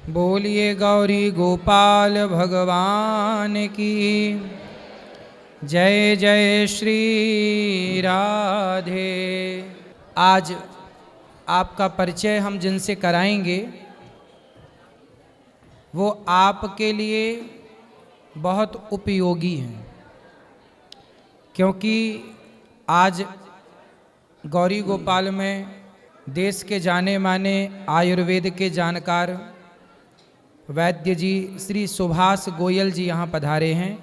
बोलिए गौरी गोपाल भगवान की जय जय श्री राधे। आज आपका परिचय हम जिनसे कराएंगे वो आपके लिए बहुत उपयोगी हैं, क्योंकि आज गौरी गोपाल में देश के जाने माने आयुर्वेद के जानकार वैद्य जी श्री सुभाष गोयल जी यहाँ पधारे हैं।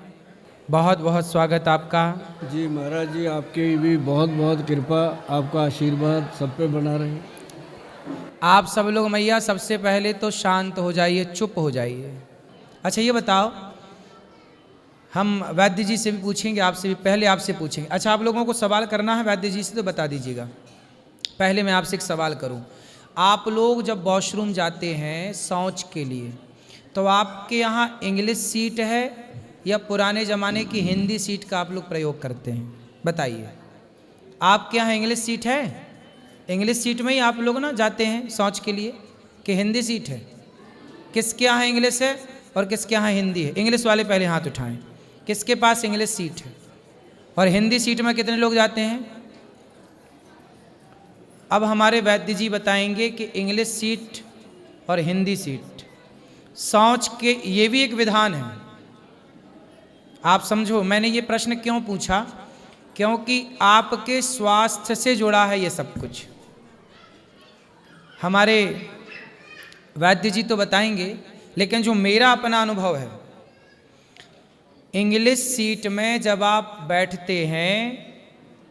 बहुत बहुत स्वागत आपका। जी महाराज जी, आपकी भी बहुत बहुत कृपा, आपका आशीर्वाद सब पे बना रहे। आप सब लोग मैया सबसे पहले तो शांत हो जाइए, चुप हो जाइए। अच्छा ये बताओ, हम वैद्य जी से भी पूछेंगे, आपसे भी, पहले आपसे पूछेंगे। अच्छा आप लोगों को सवाल करना है वैद्य जी से तो बता दीजिएगा। पहले मैं आपसे एक सवाल करूं, आप लोग जब वॉशरूम जाते हैं शौच के लिए तो आपके यहाँ इंग्लिश सीट है या पुराने ज़माने की हिंदी सीट का आप लोग प्रयोग करते हैं? बताइए। आपके यहाँ इंग्लिश सीट है? इंग्लिश सीट में ही आप लोग ना जाते हैं शौच के लिए कि हिंदी सीट है? किसके यहाँ इंग्लिश है और किसके यहाँ हिंदी है? इंग्लिश वाले पहले हाथ उठाएं। किसके पास इंग्लिश सीट है? और हिंदी सीट में कितने लोग जाते हैं? अब हमारे वैद्य जी बताएंगे कि इंग्लिश सीट और हिंदी सीट शौच के ये भी एक विधान है। आप समझो मैंने ये प्रश्न क्यों पूछा, क्योंकि आपके स्वास्थ्य से जुड़ा है ये सब कुछ। हमारे वैद्य जी तो बताएंगे, लेकिन जो मेरा अपना अनुभव है, इंग्लिश सीट में जब आप बैठते हैं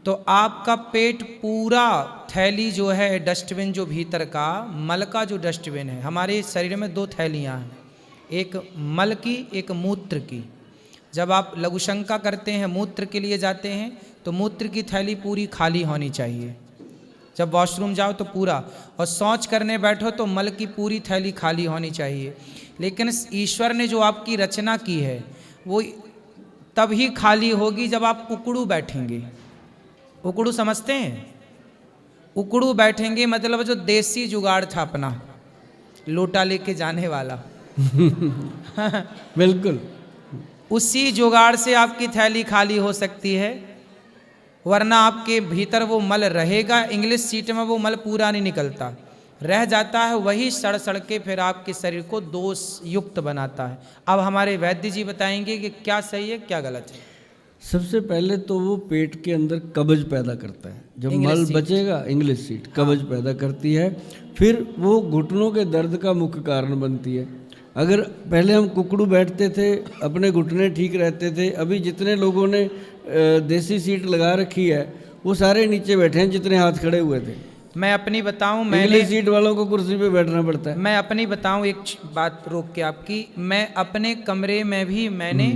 तो आपका पेट पूरा, थैली जो है डस्टबिन, जो भीतर का मल का जो डस्टबिन है, हमारे शरीर में दो थैलियाँ हैं, एक मल की एक मूत्र की। जब आप लघुशंका करते हैं, मूत्र के लिए जाते हैं तो मूत्र की थैली पूरी खाली होनी चाहिए। जब वॉशरूम जाओ तो पूरा, और शौच करने बैठो तो मल की पूरी थैली खाली होनी चाहिए। लेकिन ईश्वर ने जो आपकी रचना की है वो तभी खाली होगी जब आप उकड़ू बैठेंगे। उकड़ू समझते हैं? उकड़ू बैठेंगे मतलब जो देसी जुगाड़ था अपना, लोटा लेके जाने वाला बिल्कुल उसी जुगाड़ से आपकी थैली खाली हो सकती है, वरना आपके भीतर वो मल रहेगा। इंग्लिश सीट में वो मल पूरा नहीं निकलता, रह जाता है, वही सड़ सड़ के फिर आपके शरीर को दोष युक्त बनाता है। अब हमारे वैद्य जी बताएंगे कि क्या सही है क्या गलत है। सबसे पहले तो वो पेट के अंदर कब्ज पैदा करता है। जब मल बचेगा, इंग्लिश सीट कब्ज पैदा करती है, फिर वो घुटनों के दर्द का मुख्य कारण बनती है। अगर पहले हम कुकड़ू बैठते थे, अपने घुटने ठीक रहते थे, अभी जितने लोगों ने देसी सीट लगा रखी है वो सारे नीचे बैठे हैं जितने हाथ खड़े हुए थे। मैं अपनी बताऊं, मैंने इंग्लिश सीट वालों को कुर्सी पे बैठना पड़ता है। मैं अपनी बताऊं, एक बात रोक के आपकी, मैं अपने कमरे में भी मैंने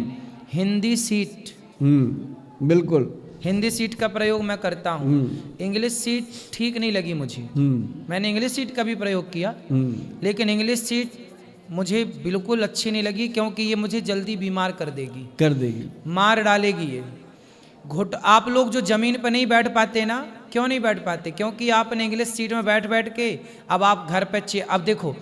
हिंदी सीट, बिल्कुल हिंदी सीट का प्रयोग मैं करता हूँ। इंग्लिश सीट ठीक नहीं लगी मुझे, मैंने इंग्लिश सीट का भी प्रयोग किया, लेकिन इंग्लिश सीट मुझे बिल्कुल अच्छी नहीं लगी, क्योंकि ये मुझे जल्दी बीमार कर देगी, मार डालेगी ये। आप लोग जो जमीन पर नहीं बैठ पाते ना, क्यों नहीं बैठ पाते? क्योंकि आपने इंग्लिश सीट में बैठ बैठ के, अब आप घर पे अब देखो,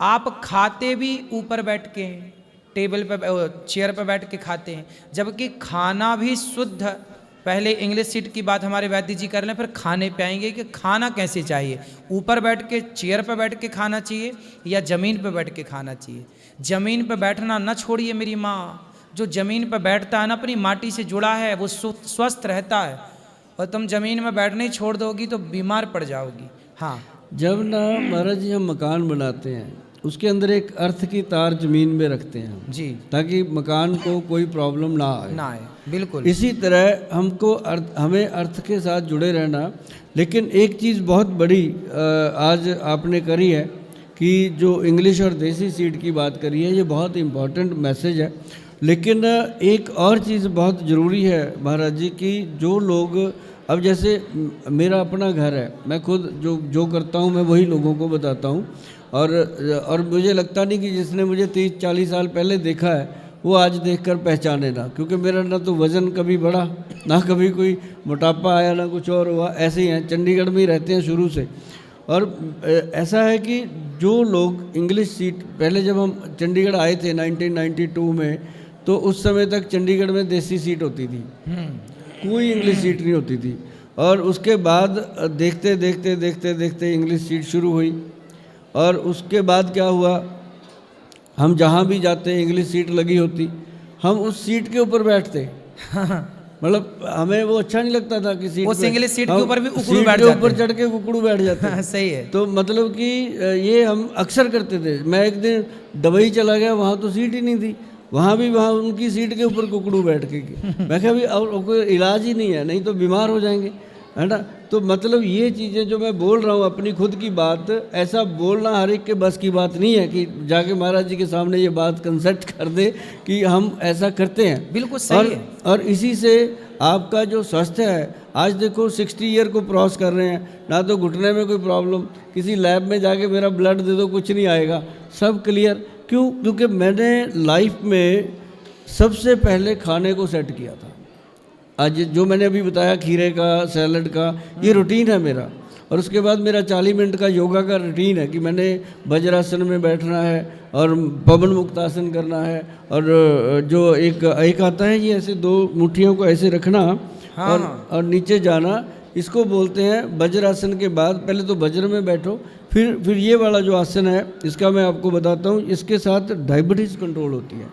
आप खाते भी ऊपर बैठ के, टेबल पे, चेयर पे बैठ के खाते हैं, जबकि खाना भी शुद्ध, पहले इंग्लिश सीट की बात हमारे वैद्य जी कर लें, फिर खाने पे आएंगे कि खाना कैसे चाहिए। ऊपर बैठ के, चेयर पे बैठ के खाना चाहिए या ज़मीन पे बैठ के खाना चाहिए? ज़मीन पे बैठना न छोड़िए मेरी माँ, जो ज़मीन पे बैठता है ना, अपनी माटी से जुड़ा है, वो स्वस्थ रहता है, और तुम ज़मीन में बैठना ही छोड़ दोगी तो बीमार पड़ जाओगी। हाँ, जब ना महाराज जी हम मकान बनाते हैं, उसके अंदर एक अर्थ की तार जमीन में रखते हैं हम जी, ताकि मकान को कोई प्रॉब्लम ना आए। बिल्कुल इसी तरह हमको हमें अर्थ के साथ जुड़े रहना। लेकिन एक चीज़ बहुत बड़ी आज आपने करी है कि जो इंग्लिश और देसी सीट की बात करी है, ये बहुत इम्पोर्टेंट मैसेज है। लेकिन एक और चीज़ बहुत ज़रूरी है महाराज जी की, जो लोग, अब जैसे मेरा अपना घर है, मैं खुद जो करता हूँ मैं वही लोगों को बताता हूँ, और मुझे लगता नहीं कि जिसने मुझे 30-40 साल पहले देखा है वो आज देखकर पहचाने ना, क्योंकि मेरा ना तो वज़न कभी बढ़ा, ना कभी कोई मोटापा आया, ना कुछ और हुआ, ऐसे ही हैं, चंडीगढ़ में ही रहते हैं शुरू से। और ऐसा है कि जो लोग इंग्लिश सीट, पहले जब हम चंडीगढ़ आए थे 1992 में, तो उस समय तक चंडीगढ़ में देसी सीट होती थी, कोई इंग्लिश सीट नहीं होती थी। और उसके बाद देखते देखते देखते देखते इंग्लिश सीट शुरू हुई, और उसके बाद क्या हुआ, हम जहाँ भी जाते इंग्लिश सीट लगी होती, हम उस सीट के ऊपर बैठते। मतलब हमें वो अच्छा नहीं लगता था कि सीट उस पे, इंग्लिश सीट के हम ऊपर भी उकड़ू सीट बैठ के जाते ऊपर हैं। चढ़ के उकड़ू बैठ जाते हैं। सही है। तो मतलब कि ये हम अक्सर करते थे। मैं एक दिन दुबई चला गया, वहाँ तो सीट ही नहीं थी, वहाँ भी वहाँ उनकी सीट के ऊपर कुकड़ू बैठ के मैं कहा भाई और कोई इलाज ही नहीं है, नहीं तो बीमार हो जाएंगे, है ना। तो मतलब ये चीज़ें जो मैं बोल रहा हूँ अपनी खुद की बात, ऐसा बोलना हर एक के बस की बात नहीं है कि जाके महाराज जी के सामने ये बात कंसल्ट कर दे कि हम ऐसा करते हैं। बिल्कुल सही है। और इसी से आपका जो स्वास्थ्य है, आज देखो 60 ईयर को क्रॉस कर रहे हैं, ना तो घुटने में कोई प्रॉब्लम, किसी लैब में जाके मेरा ब्लड दे दो कुछ नहीं आएगा, सब क्लियर। क्यों? क्योंकि मैंने लाइफ में सबसे पहले खाने को सेट किया था। आज जो मैंने अभी बताया खीरे का, सैलड का, ये रूटीन है मेरा। और उसके बाद मेरा 40 मिनट का योगा का रूटीन है कि मैंने वज्रासन में बैठना है और पवन मुक्तासन करना है, और जो एक आता है ये ऐसे 2 मुट्ठियों को ऐसे रखना, हाँ, और नीचे जाना, इसको बोलते हैं वज्रासन। के बाद पहले तो वज्र में बैठो, फिर ये वाला जो आसन है इसका मैं आपको बताता हूँ। इसके साथ डायबिटीज़ कंट्रोल होती है,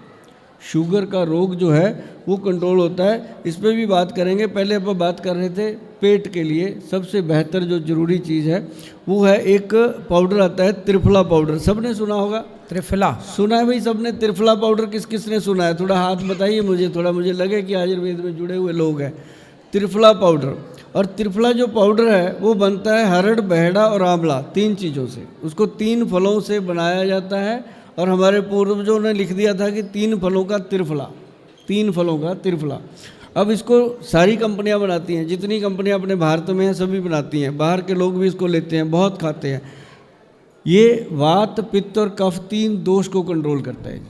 शुगर का रोग जो है वो कंट्रोल होता है। इस पर भी बात करेंगे। पहले अपन बात कर रहे थे पेट के लिए सबसे बेहतर जो जरूरी चीज़ है वो है एक पाउडर आता है त्रिफला पाउडर। सबने सुना होगा, त्रिफला सुना है भाई सबने? त्रिफला पाउडर किस किस ने सुना है? थोड़ा हाथ बताइए मुझे, थोड़ा मुझे लगे कि आयुर्वेद में जुड़े हुए लोग हैं। त्रिफला पाउडर, और त्रिफला जो पाउडर है वो बनता है हरड़, बहेड़ा और आंवला, 3 चीज़ों से। उसको 3 फलों से बनाया जाता है, और हमारे पूर्वजों ने लिख दिया था कि 3 फलों का त्रिफला, 3 फलों का त्रिफला। अब इसको सारी कंपनियां बनाती हैं, जितनी कंपनियां अपने भारत में हैं सभी बनाती हैं, बाहर के लोग भी इसको लेते हैं, बहुत खाते हैं। ये वात, पित्त और कफ 3 दोष को कंट्रोल करता है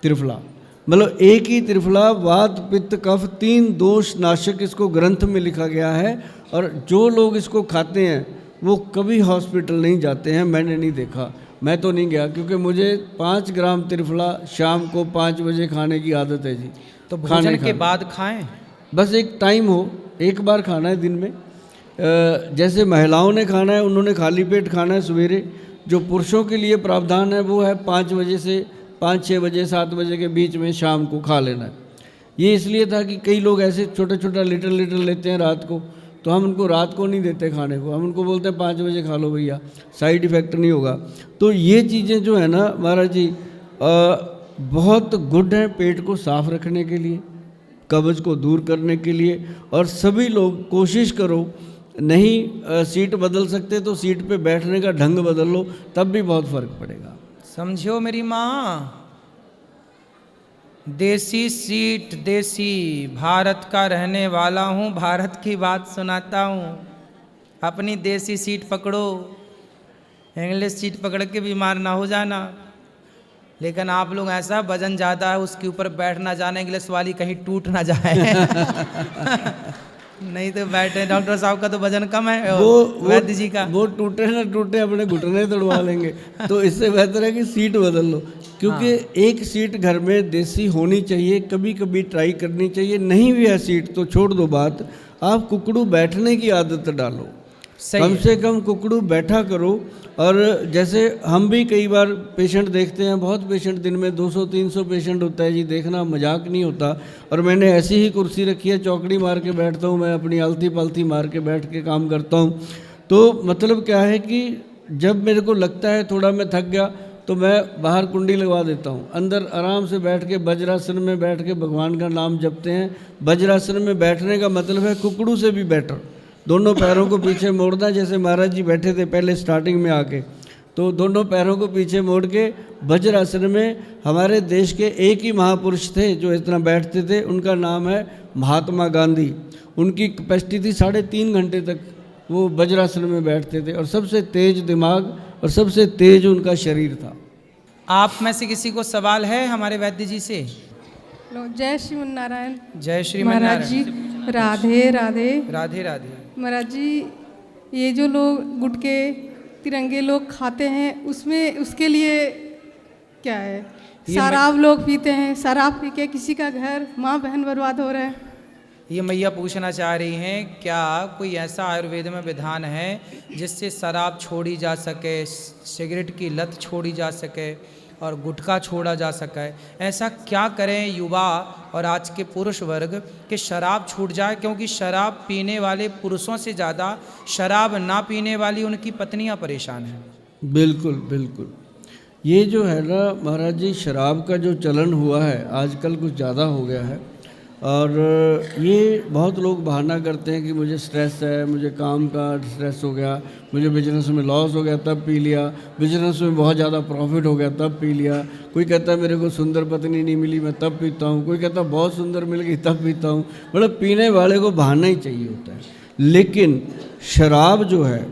त्रिफला। मतलब एक ही त्रिफला वात, पित्त, कफ 3 दोष नाशक इसको ग्रंथ में लिखा गया है। और जो लोग इसको खाते हैं वो कभी हॉस्पिटल नहीं जाते हैं, मैंने नहीं देखा, मैं तो नहीं गया, क्योंकि मुझे 5 ग्राम त्रिफला शाम को 5 बजे खाने की आदत है जी। तो भोजन के बाद खाएं, बस एक टाइम हो, एक बार खाना है दिन में। जैसे महिलाओं ने खाना है, उन्होंने खाली पेट खाना है सवेरे। जो पुरुषों के लिए प्रावधान है वो है 5 बजे से 5-6 बजे 7 बजे के बीच में शाम को खा लेना है। ये इसलिए था कि कई लोग ऐसे छोटा छोटा लिटर लेते हैं रात को, तो हम उनको रात को नहीं देते खाने को, हम उनको बोलते हैं 5 बजे खा लो भैया, साइड इफ़ेक्ट नहीं होगा। तो ये चीज़ें जो है ना महाराज जी बहुत गुड हैं पेट को साफ रखने के लिए, कब्ज को दूर करने के लिए। और सभी लोग कोशिश करो, नहीं सीट बदल सकते तो सीट पे बैठने का ढंग बदल लो, तब भी बहुत फ़र्क पड़ेगा। समझो मेरी माँ। देसी सीट, देसी, भारत का रहने वाला हूँ, भारत की बात सुनाता हूँ। अपनी देसी सीट पकड़ो, इंग्लिश सीट पकड़ के बीमार ना हो जाना। लेकिन आप लोग ऐसा वजन ज़्यादा है उसके ऊपर बैठ ना जाना, इंग्लिश वाली कहीं टूट ना जाए। नहीं तो बैठे, डॉक्टर साहब का तो वजन कम है, वैद्य जी का। वो टूटे ना टूटे अपने घुटने तोड़वा लेंगे। तो इससे बेहतर है कि सीट बदल लो, क्योंकि एक सीट घर में देसी होनी चाहिए, कभी कभी ट्राई करनी चाहिए। नहीं भी है सीट तो छोड़ दो बात, आप कुकड़ू बैठने की आदत डालो, कम से कम कुकड़ू बैठा करो। और जैसे हम भी कई बार पेशेंट देखते हैं, बहुत पेशेंट दिन में 200-300 पेशेंट होता है जी, देखना मजाक नहीं होता। और मैंने ऐसी ही कुर्सी रखी है, चौकड़ी मार के बैठता हूँ, मैं अपनी आलती पालती मार के बैठ के काम करता हूँ। तो मतलब क्या है कि जब मेरे को लगता है थोड़ा मैं थक गया तो मैं बाहर कुंडी लगवा देता हूँ, अंदर आराम से बैठ के वज्रासन में बैठ के भगवान का नाम जपते हैं। वज्रासन में बैठने का मतलब है कुकड़ू से भी बेटर, दोनों पैरों को पीछे मोड़ना। जैसे महाराज जी बैठे थे पहले स्टार्टिंग में आके, तो दोनों पैरों को पीछे मोड़ के वज्रासन में। हमारे देश के एक ही महापुरुष थे जो इतना बैठते थे, उनका नाम है महात्मा गांधी। उनकी कैपेसिटी थी 3.5 घंटे तक वो वज्रासन में बैठते थे, और सबसे तेज दिमाग और सबसे तेज उनका शरीर था। आप में से किसी को सवाल है हमारे वैद्य जी से? जय श्रीमन नारायण। जय श्री महाराज जी, राधे राधे। राधे राधे। महाराज जी, ये जो लोग गुटके तिरंगे लोग खाते हैं, उसमें उसके लिए क्या है? ये शराब लोग पीते हैं, शराब पी के किसी का घर, माँ बहन बर्बाद हो रहे हैं। ये मैया पूछना चाह रही हैं क्या कोई ऐसा आयुर्वेद में विधान है जिससे शराब छोड़ी जा सके, सिगरेट की लत छोड़ी जा सके और गुटखा छोड़ा जा सके? ऐसा क्या करें युवा और आज के पुरुष वर्ग कि शराब छूट जाए? क्योंकि शराब पीने वाले पुरुषों से ज़्यादा शराब ना पीने वाली उनकी पत्नियां परेशान हैं। बिल्कुल बिल्कुल। ये जो है ना महाराज जी, शराब का जो चलन हुआ है आजकल कुछ ज़्यादा हो गया है। और ये बहुत लोग बहाना करते हैं कि मुझे स्ट्रेस है, मुझे काम का स्ट्रेस हो गया, मुझे बिजनेस में लॉस हो गया तब पी लिया, बिजनेस में बहुत ज़्यादा प्रॉफिट हो गया तब पी लिया। कोई कहता है मेरे को सुंदर पत्नी नहीं मिली मैं तब पीता हूँ, कोई कहता है बहुत सुंदर मिल गई तब पीता हूँ। मतलब पीने वाले को बहाना ही चाहिए होता है। लेकिन शराब जो है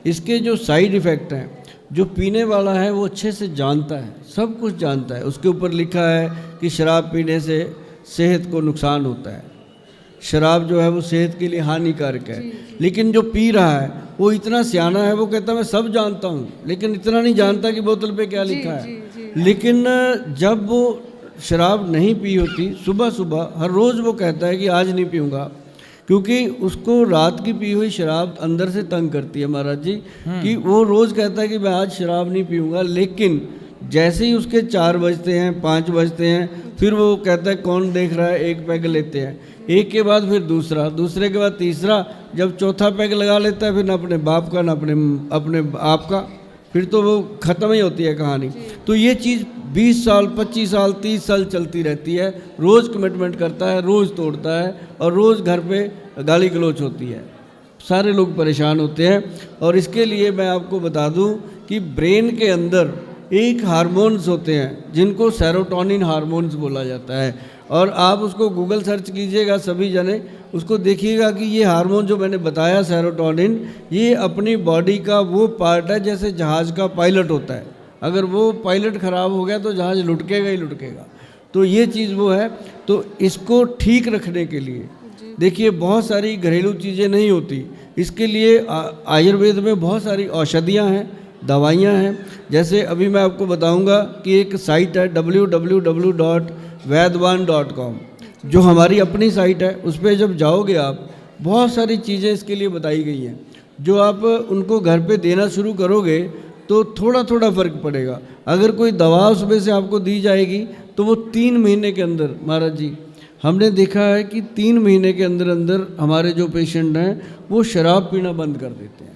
इसके जो साइड इफ़ेक्ट हैं, जो पीने वाला है वो अच्छे से जानता है, सब कुछ जानता है। उसके ऊपर लिखा है कि शराब पीने से सेहत को नुकसान होता है, शराब जो है वो सेहत के लिए हानिकारक है। लेकिन जो पी रहा है वो इतना सियाना है, वो कहता है मैं सब जानता हूँ, लेकिन इतना नहीं जानता कि बोतल पे क्या लिखा है। लेकिन जब वो शराब नहीं पी होती, सुबह सुबह हर रोज़ वो कहता है कि आज नहीं पीऊँगा, क्योंकि उसको रात की पी हुई शराब अंदर से तंग करती है महाराज जी। कि वो रोज़ कहता है कि मैं आज शराब नहीं पीऊँगा, लेकिन जैसे ही उसके 4 बजते हैं 5 बजते हैं फिर वो कहता है कौन देख रहा है, एक पैग लेते हैं, एक के बाद फिर दूसरा, दूसरे के बाद तीसरा, जब चौथा पैग लगा लेता है फिर ना अपने बाप का ना अपने आप का, फिर तो वो ख़त्म ही होती है कहानी। तो ये चीज़ 20 साल 25 साल 30 साल चलती रहती है। रोज़ कमिटमेंट करता है, रोज़ तोड़ता है और रोज़ घर पे गाली गलौच होती है, सारे लोग परेशान होते हैं। और इसके लिए मैं आपको बता दूं कि ब्रेन के अंदर एक हार्मोन्स होते हैं जिनको सेरोटोनिन हार्मोन्स बोला जाता है। और आप उसको गूगल सर्च कीजिएगा सभी जने, उसको देखिएगा कि ये हार्मोन जो मैंने बताया सेरोटोनिन, ये अपनी बॉडी का वो पार्ट है जैसे जहाज़ का पायलट होता है। अगर वो पायलट ख़राब हो गया तो जहाज़ लुढ़केगा ही लुढ़केगा। तो ये चीज़ वो है। तो इसको ठीक रखने के लिए देखिए बहुत सारी घरेलू चीज़ें नहीं होती, इसके लिए आयुर्वेद में बहुत सारी औषधियाँ हैं, दवाइयाँ हैं। जैसे अभी मैं आपको बताऊंगा कि एक साइट है www.vaidwan.com, जो हमारी अपनी साइट है। उस पर जब जाओगे आप, बहुत सारी चीज़ें इसके लिए बताई गई हैं, जो आप उनको घर पे देना शुरू करोगे तो थोड़ा थोड़ा फ़र्क पड़ेगा। अगर कोई दवा उसमें से आपको दी जाएगी तो वो 3 महीने के अंदर, महाराज जी हमने देखा है कि 3 महीने के अंदर अंदर हमारे जो पेशेंट हैं वो शराब पीना बंद कर देते हैं।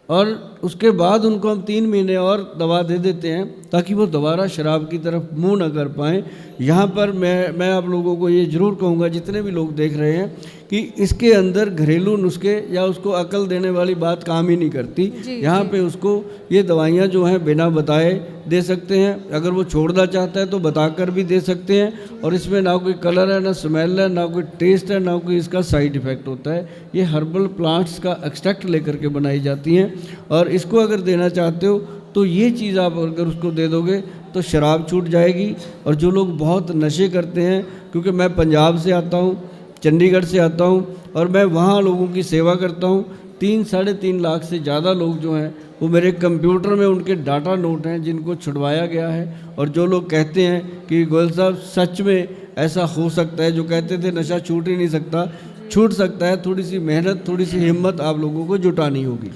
और उसके बाद उनको हम 3 महीने और दवा दे देते हैं ताकि वो दोबारा शराब की तरफ मुंह न कर पाएँ। यहाँ पर मैं आप लोगों को ये ज़रूर कहूँगा, जितने भी लोग देख रहे हैं, कि इसके अंदर घरेलू नुस्खे या उसको अकल देने वाली बात काम ही नहीं करती। यहाँ पे उसको ये दवाइयाँ जो हैं बिना बताए दे सकते हैं। अगर वो छोड़ना चाहता है तो बताकर भी दे सकते हैं। और इसमें ना कोई कलर है, ना स्मेल है, ना कोई टेस्ट है, ना कोई इसका साइड इफ़ेक्ट होता है। ये हर्बल प्लांट्स का एक्सट्रैक्ट लेकर के बनाई जाती हैं। और इसको अगर देना चाहते हो तो ये चीज़ आप अगर उसको दे दोगे तो शराब छूट जाएगी। और जो लोग बहुत नशे करते हैं, क्योंकि मैं पंजाब से आता हूँ, चंडीगढ़ से आता हूँ, और मैं वहाँ लोगों की सेवा करता हूँ। 3-3.5 लाख से ज़्यादा लोग जो हैं वो मेरे कंप्यूटर में उनके डाटा नोट हैं जिनको छुड़वाया गया है। और जो लोग कहते हैं कि गोयल साहब सच में ऐसा हो सकता है, जो कहते थे नशा छूट ही नहीं सकता, छूट सकता है। थोड़ी सी मेहनत, थोड़ी सी हिम्मत आप लोगों को जुटानी होगी।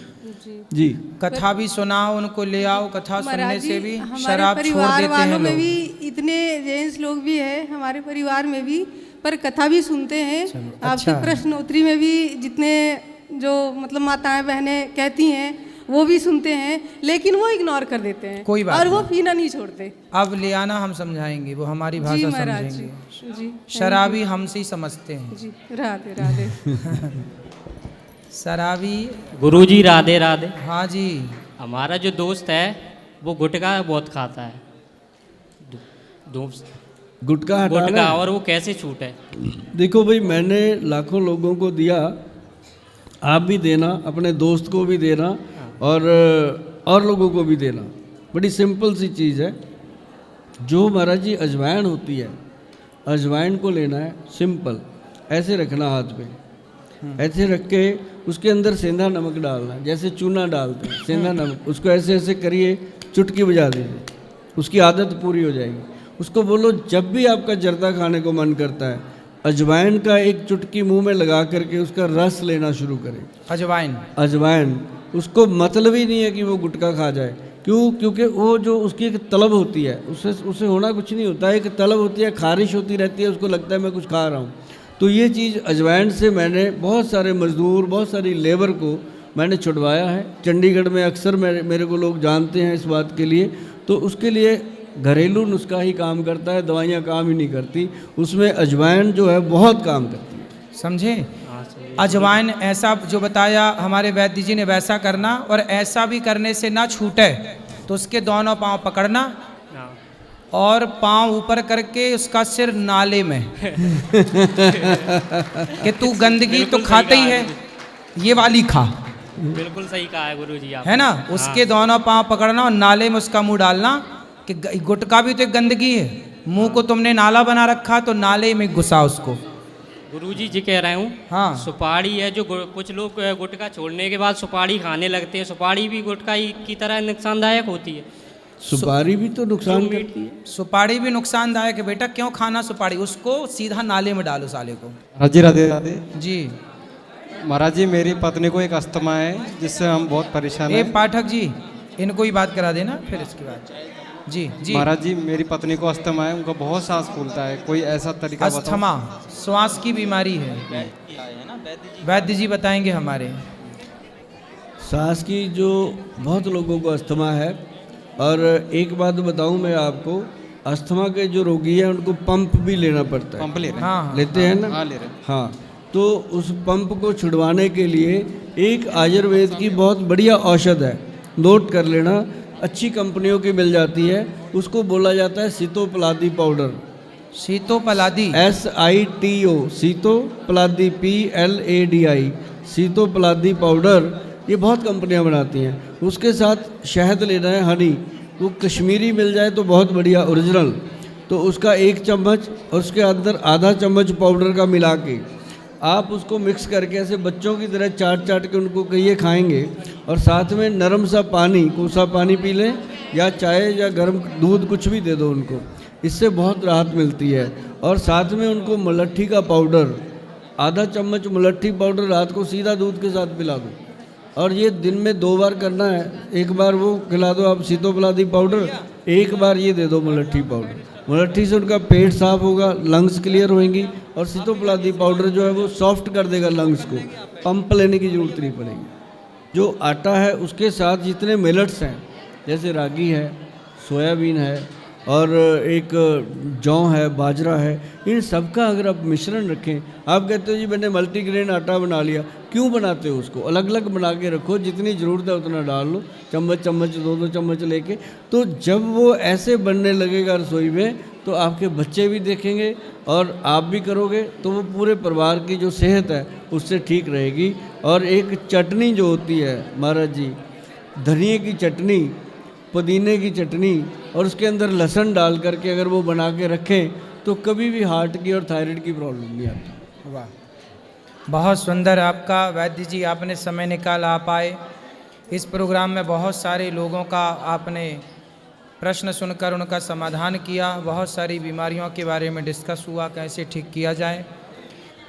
जी, कथा भी सुनाओ, उनको ले आओ, कथा सुनने से भी हमारे शराब छोड़ परिवार देते हैं वालों में लोग। भी इतने जेंट्स लोग भी हैं हमारे परिवार में भी, पर कथा भी सुनते हैं। आपकी अच्छा। प्रश्नोत्तरी में भी जितने जो मतलब माताएं बहनें कहती हैं वो भी सुनते हैं, लेकिन वो इग्नोर कर देते हैं। कोई बात और वो नहीं। पीना नहीं छोड़ते। अब ले आना, हम समझाएंगे, वो हमारी जी भाषा महाराज समझेंगे। जी। शराबी हमसे ही समझते हैं। जी, राधे राधे। शराबी, गुरुजी राधे राधे। हाँ जी। हमारा जो दोस्त है वो गुटखा बहुत खाता है, दोस्त गुटखा हटाना गुटखा, है। और वो कैसे छूटे? देखो भाई, मैंने लाखों लोगों को दिया, आप भी देना, अपने दोस्त को भी देना, और लोगों को भी देना। बड़ी सिंपल सी चीज़ है। जो महाराज जी अजवाइन होती है, अजवाइन को लेना है, सिंपल ऐसे रखना हाथ पे, ऐसे रख के उसके अंदर सेंधा नमक डालना, जैसे चूना डालते हैं सेंधा नमक, उसको ऐसे ऐसे करिए, चुटकी बजा दीजिए, उसकी आदत पूरी हो जाएगी। उसको बोलो जब भी आपका जर्दा खाने को मन करता है, अजवाइन का एक चुटकी मुंह में लगा करके उसका रस लेना शुरू करें। अजवाइन उसको मतलब ही नहीं है कि वो गुटखा खा जाए, क्यों? क्योंकि वो जो उसकी एक तलब होती है, उससे होना कुछ नहीं होता है, एक तलब होती है, खारिश होती रहती है, उसको लगता है मैं कुछ खा रहा हूँ। तो ये चीज़ अजवाइन से मैंने बहुत सारे मज़दूर, बहुत सारी लेबर को मैंने छुड़वाया है। चंडीगढ़ में अक्सर मेरे को लोग जानते हैं इस बात के लिए। तो उसके लिए घरेलू नुस्खा ही काम करता है, दवाइयाँ काम ही नहीं करती, उसमें अजवाइन जो है बहुत काम करती है। समझे? अजवाइन ऐसा जो बताया हमारे वैद्य जी ने वैसा करना, और ऐसा भी करने से ना छूटे तो उसके दोनों पांव पकड़ना और पांव ऊपर करके उसका सिर नाले में कि तू गंदगी तो खाते ही है, ये वाली खा। बिल्कुल सही कहा है गुरुजी आप, है ना? उसके दोनों पांव पकड़ना और नाले में उसका मुंह डालना कि गुटखा भी तो एक गंदगी है, मुंह को तुमने नाला बना रखा तो नाले में घुसा उसको। गुरुजी जी कह रहे हूँ, हाँ, सुपारी है जो कुछ लोग गुटखा छोड़ने के बाद सुपारी खाने लगते हैं, सुपारी भी गुटखा की तरह नुकसानदायक होती है। सुपारी भी तो नुकसान करती है। सुपारी भी नुकसानदायक है बेटा, क्यों खाना सुपारी? उसको सीधा नाले में डालो साले को। राजी राधे राधे जी महाराज जी, मेरी पत्नी को एक अस्थमा है जिससे हम बहुत परेशान ए हैं। पाठक जी, इनको ही बात करा देना फिर इसके बाद। जी जी महाराज जी, मेरी पत्नी को अस्थमा है, उनका बहुत सांस फूलता है, कोई ऐसा तरीका बताओ। अस्थमा श्वास की बीमारी है, वैद्य जी बताएंगे हमारे। सांस की जो बहुत लोगों को अस्थमा है, और एक बात बताऊं मैं आपको, अस्थमा के जो रोगी हैं उनको पंप भी लेना पड़ता है। पंप ले रहे हैं? हाँ लेते हैं ना? हाँ ले रहे हैं। हाँ, तो उस पंप को छुड़वाने के लिए एक आयुर्वेद की बहुत बढ़िया औषध है, नोट कर लेना, अच्छी कंपनियों की मिल जाती है, उसको बोला जाता है Sitopaladi powder. Sitopaladi, SITO, Sitopaladi, PLADI, Sitopaladi powder, ये बहुत कंपनियां बनाती हैं। उसके साथ शहद लेना है, हनी, वो कश्मीरी मिल जाए तो बहुत बढ़िया ओरिजिनल, तो उसका 1 चम्मच और उसके अंदर आधा चम्मच पाउडर का मिला के आप उसको मिक्स करके ऐसे बच्चों की तरह चाट चाट के उनको कहिए खाएंगे, और साथ में नरम सा पानी, कोसा पानी पी लें, या चाय या गर्म दूध कुछ भी दे दो उनको, इससे बहुत राहत मिलती है। और साथ में उनको मुलट्ठी का पाउडर, आधा चम्मच मुलट्ठी पाउडर रात को सीधा दूध के साथ पिला दो, और ये दिन में 2 बार करना है। एक बार वो खिला दो आप सीतोपलादी पाउडर, एक बार ये दे दो मुलट्ठी पाउडर। मुलट्ठी से उनका पेट साफ होगा, लंग्स क्लियर होएंगी, और सीतोपलादी पाउडर जो है वो सॉफ्ट कर देगा लंग्स को, पंप लेने की ज़रूरत नहीं पड़ेगी। जो आटा है उसके साथ जितने मिलेट्स हैं, जैसे रागी है, सोयाबीन है, और एक जौ है, बाजरा है, इन सब का अगर आप मिश्रण रखें, आप कहते हो जी मैंने मल्टीग्रेन आटा बना लिया, क्यों बनाते हो? उसको अलग अलग बना के रखो, जितनी ज़रूरत है उतना डाल लो, चम्मच चम्मच 2-2 चम्मच लेके। तो जब वो ऐसे बनने लगेगा रसोई में, तो आपके बच्चे भी देखेंगे और आप भी करोगे, तो वो पूरे परिवार की जो सेहत है उससे ठीक रहेगी। और एक चटनी जो होती है महाराज जी, धनिए की चटनी, पुदीने की चटनी, और उसके अंदर लहसुन डाल करके अगर वो बना के रखें, तो कभी भी हार्ट की और थायराइड की प्रॉब्लम नहीं आती। वाह, बहुत सुंदर आपका वैद्य जी, आपने समय निकाला, आप आए इस प्रोग्राम में। बहुत सारे लोगों का आपने प्रश्न सुनकर उनका समाधान किया, बहुत सारी बीमारियों के बारे में डिस्कस हुआ, कैसे ठीक किया जाए।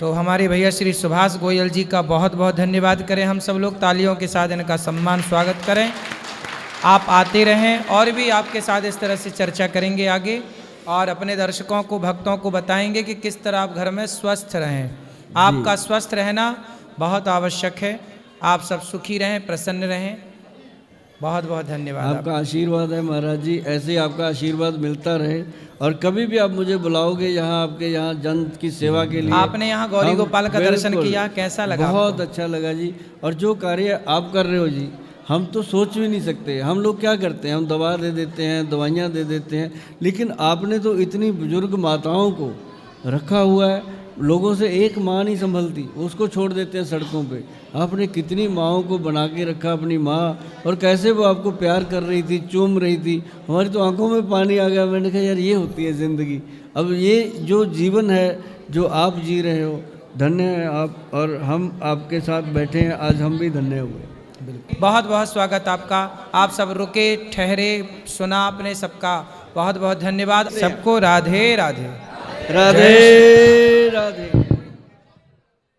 तो हमारे भैया श्री सुभाष गोयल जी का बहुत बहुत धन्यवाद करें हम सब लोग, तालियों के साथ इनका सम्मान स्वागत करें। आप आते रहें, और भी आपके साथ इस तरह से चर्चा करेंगे आगे, और अपने दर्शकों को, भक्तों को बताएंगे कि किस तरह आप घर में स्वस्थ रहें। आपका स्वस्थ रहना बहुत आवश्यक है। आप सब सुखी रहें, प्रसन्न रहें। बहुत बहुत धन्यवाद। आपका आशीर्वाद है महाराज जी, ऐसे ही आपका आशीर्वाद मिलता रहे, और कभी भी आप मुझे बुलाओगे यहाँ, आपके यहाँ जन की सेवा के लिए। आपने यहाँ गौरी गोपाल का दर्शन किया, कैसा लगा? बहुत अच्छा लगा जी। और जो कार्य आप कर रहे हो जी, हम तो सोच भी नहीं सकते। हम लोग क्या करते हैं, हम दवा दे देते हैं, दवाइयाँ दे देते हैं, लेकिन आपने तो इतनी बुजुर्ग माताओं को रखा हुआ है। लोगों से एक माँ नहीं संभलती, उसको छोड़ देते हैं सड़कों पे। आपने कितनी माँओं को बना के रखा, अपनी माँ, और कैसे वो आपको प्यार कर रही थी, चूम रही थी। हमारी तो आंखों में पानी आ गया। मैंने कहा यार ये होती है ज़िंदगी। अब ये जो जीवन है जो आप जी रहे हो, धन्य हैं आप, और हम आपके साथ बैठे हैं, आज हम भी धन्य हुए। बहुत बहुत स्वागत आपका। आप सब रुके, ठहरे, सुना आपने सबका, बहुत बहुत धन्यवाद। सबको राधे राधे। राधे राधे।